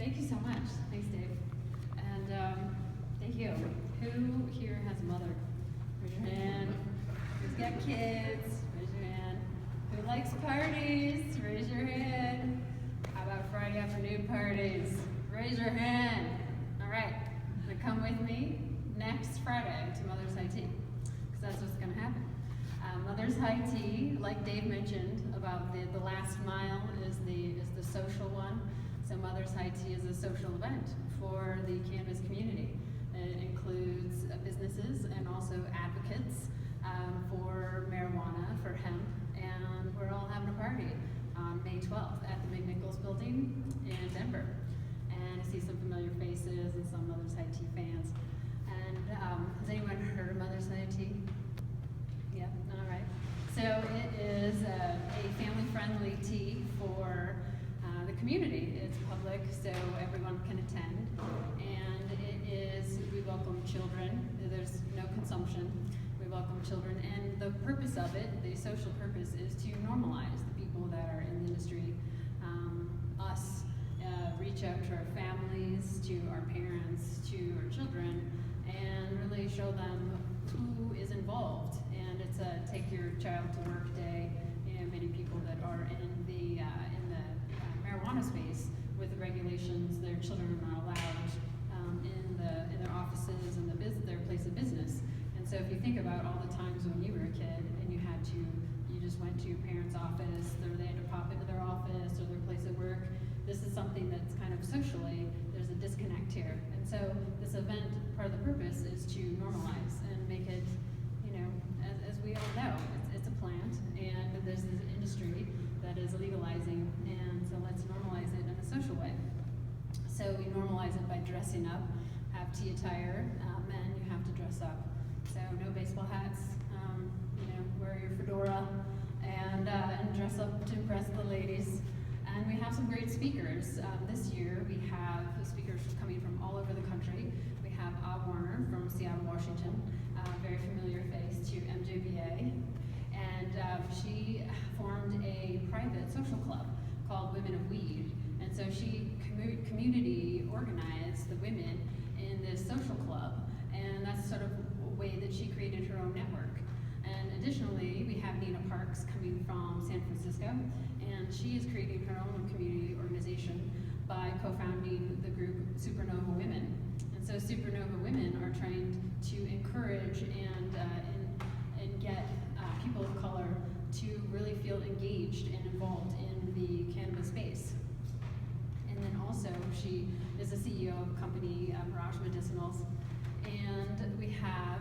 Thank you so much. Thanks, Dave. And thank you. Who here has a mother? Raise your hand. Who's got kids? Raise your hand. Who likes parties? Raise your hand. How about Friday afternoon parties? Raise your hand. All right. Now come with me next Friday to Mother's High Tea, because that's what's going to happen. Mother's High Tea, like Dave mentioned about the last mile, is the social one. So Mother's High Tea is a social event for the cannabis community. It includes businesses and also advocates for marijuana, for hemp, and we're all having a party on May 12th at the McNichols building in Denver. And I see some familiar faces and some Mother's High Tea fans. And has anyone heard of Mother's High Tea? Yep, all right. So it is a family-friendly tea for the community. It's public, so everyone can attend. And it is, we welcome children. There's no consumption. We welcome children. And the purpose of it, the social purpose, is to normalize the people that are in the industry, us, reach out to our families, to our parents, to our children, and really show them who is involved. And it's a take your child to work day. You know, many people that are in the marijuana space with the regulations, their children are not allowed in their offices and their place of business. And so if you think about all the times when you were a kid and you just went to your parents' office, or they had to pop into their office or their place of work, this is something that's kind of socially, there's a disconnect here. And so this event, part of the purpose is to normalize and make it, you know, as we all know, it's a plant, and there's this industry that is legalizing, and so let's normalize it in a social way. So we normalize it by dressing up, have tea attire, men, you have to dress up. So no baseball hats, you know, wear your fedora, and dress up to impress the ladies. And we have some great speakers. This year we have speakers coming from all over the country. We have Warner from Seattle, Washington, very familiar face to MJBA. And she formed a private social club called Women of Weed. And so she community organized the women in this social club. And that's sort of a way that she created her own network. And additionally, we have Nina Parks coming from San Francisco, and she is creating her own community organization by co-founding the group Supernova Women. And so Supernova Women are trying to encourage and get people of color to really feel engaged and involved in the cannabis space. And then also, she is the CEO of a company, Mirage Medicinals. And we have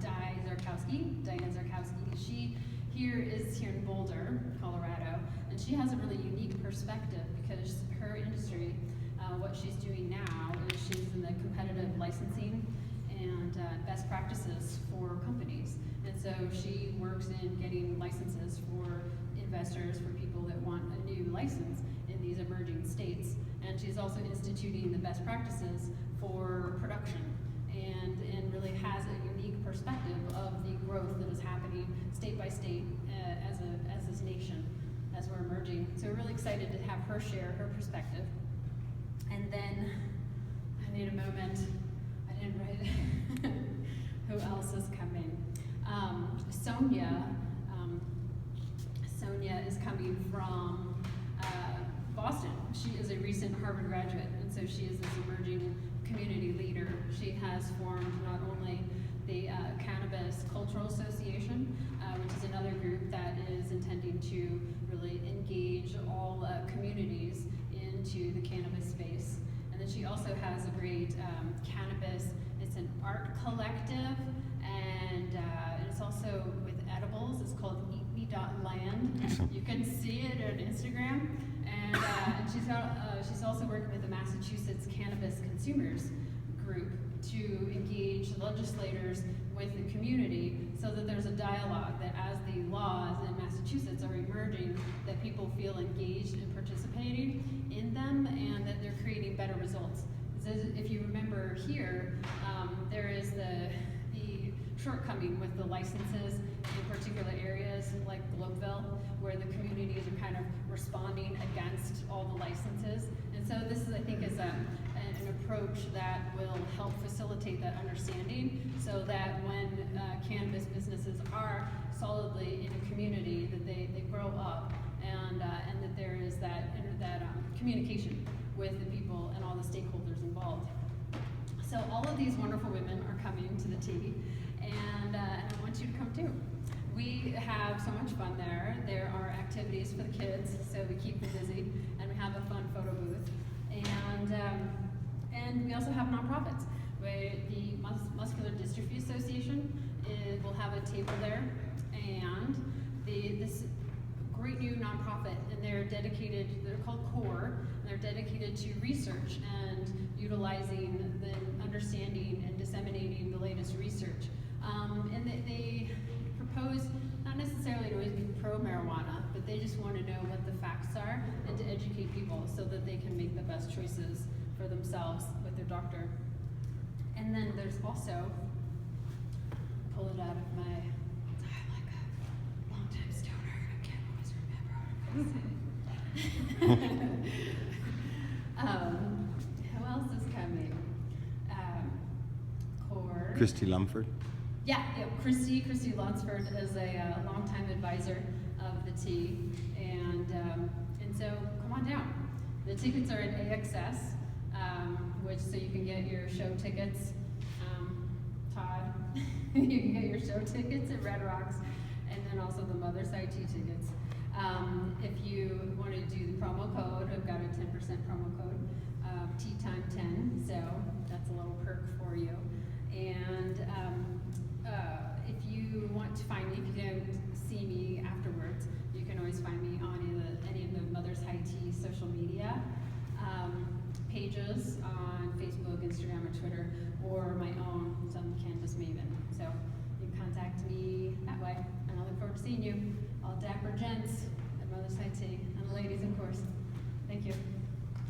Diane Zarkowski. She is here in Boulder, Colorado, and she has a really unique perspective because her industry, what she's doing now is she's in the competitive licensing and best practices for companies. And so she works in getting licenses for investors, for people that want a new license in these emerging states. And she's also instituting the best practices for production and really has a unique perspective of the growth that is happening state by state as this nation, as we're emerging. So we're really excited to have her share her perspective. And then, I need a moment, I didn't write it. Who else is coming? Sonia is coming from Boston. She is a recent Harvard graduate, and so she is this emerging community leader. She has formed not only the Cannabis Cultural Association, which is another group that is intending to really engage all communities into the cannabis space. And then she also has a great cannabis, it's an art collective, and it's also with edibles. It's called eatme.land. You can see it on Instagram. And she's also working with the Massachusetts Cannabis Consumers Group to engage legislators with the community so that there's a dialogue that as the laws in Massachusetts are emerging, that people feel engaged and participating in them and that they're creating better results. So if you remember here, there is the shortcoming with the licenses in particular areas like Globeville, where the communities are kind of responding against all the licenses. And so this is, I think, is an approach that will help facilitate that understanding, so that when cannabis businesses are solidly in a community, that they grow up, and that there is that communication with the people and all the stakeholders involved. So all of these wonderful women are coming to the tea, and I want you to come too. We have so much fun there. There are activities for the kids, so we keep them busy, and we have a fun photo booth. And we also have nonprofits. The Muscular Dystrophy Association will have a table there, and this great new nonprofit, and they're called CORE, and they're dedicated to research and utilizing the understanding and disseminating the latest research. And they propose not necessarily to always be pro-marijuana, but they just want to know what the facts are and to educate people so that they can make the best choices for themselves with their doctor. And then there's also, pull it out of my, I'm like a long-time stoner, I can't always remember what I say. Who else is coming? CORE. Christy Lumford. Yeah, Christy Lunsford is a longtime advisor of the tea, and so come on down. The tickets are at AXS, so you can get your show tickets. Todd, you can get your show tickets at Red Rocks, and then also the Mother's Side tea tickets. If you want to do the promo code, I've got a 10% promo code, Tea Time 10, so that's a little perk for you. And if you want to find me, if you don't see me afterwards, you can always find me on any of the Mother's High Tea social media pages on Facebook, Instagram, or Twitter, or my own, some Cannabis Maven. So you can contact me that way, and I look forward to seeing you, all dapper gents at Mother's High Tea, and the ladies, of course. Thank you.